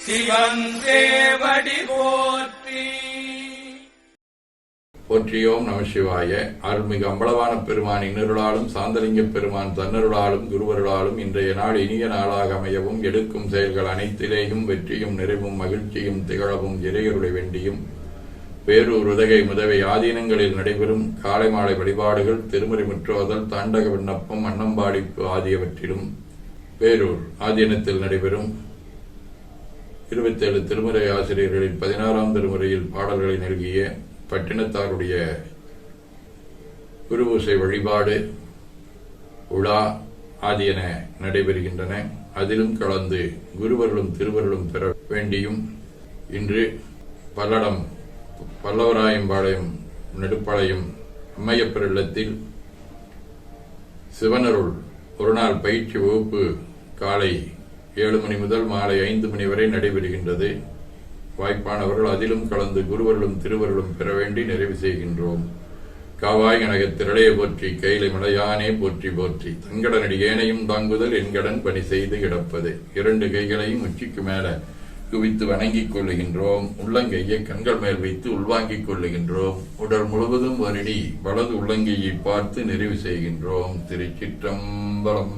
சிவன் சேவடி போற்றி. போற்றியோம் நம சிவாய. அருள்மிகு அம்பலவான பெருமான் இன்னருளாலும் சாந்தலிங்க பெருமான் தன்னருளாலும் குருவருளாலும் இன்றைய நாள் இனிய நாளாக அமையவும் எடுக்கும் செயல்கள் அனைத்திலேயும் வெற்றியும் நிறைவும் மகிழ்ச்சியும் திகழவும் இறையருளை வேண்டியும் பேரூர் உதகை முதவை ஆதீனங்களில் நடைபெறும் காலை மாலை வழிபாடுகள் திருமுறை முற்றுவதல் தாண்டக விண்ணப்பம் அன்னம்பாடிப்பு ஆகியவற்றிலும் பேரூர் ஆதீனத்தில் நடைபெறும் 27 திருமுறை ஆசிரியர்களில் 16ஆம் திருமுறையில் பாடல்களை நல்கிய பட்டினத்தாருடைய குருபூசை வழிபாடு உலா ஆகியன நடைபெறுகின்றன. அதிலும் கலந்து குருவர்களும் திருவர்களும் பெற வேண்டியும் இன்று பல்லடம் பல்லவராயம்பாளையம் நெடுப்பாளையம் அம்மையப்பர் இல்லத்தில் சிவனருள் ஒருநாள் பயிற்சி வகுப்பு காலை 7 மணி முதல் மாலை 5 மணி வரை நடைபெறுகின்றது. வாய்ப்பானவர்கள் அதிலும் கலந்து குருவர்களும் திருவர்களும் பெற வேண்டி நிறைவு செய்கின்றோம். காவாய் கனக திரளைய போற்றி கைலை மலையானே போற்றி போற்றி. தங்கடனடி ஏனையும் தாங்குதல் என்கடன் பணி செய்து கிடப்பது. 2 கைகளையும் உச்சிக்கு மேல குவித்து வணங்கிக் கொள்ளுகின்றோம். உள்ளங்கையை கண்கள் மேல் வைத்து உள்வாங்கிக் கொள்ளுகின்றோம். உடல் முழுவதும் வருடி வலது உள்ளங்கையை பார்த்து நிறைவு செய்கின்றோம். திருச்சிற்றம்பலம்.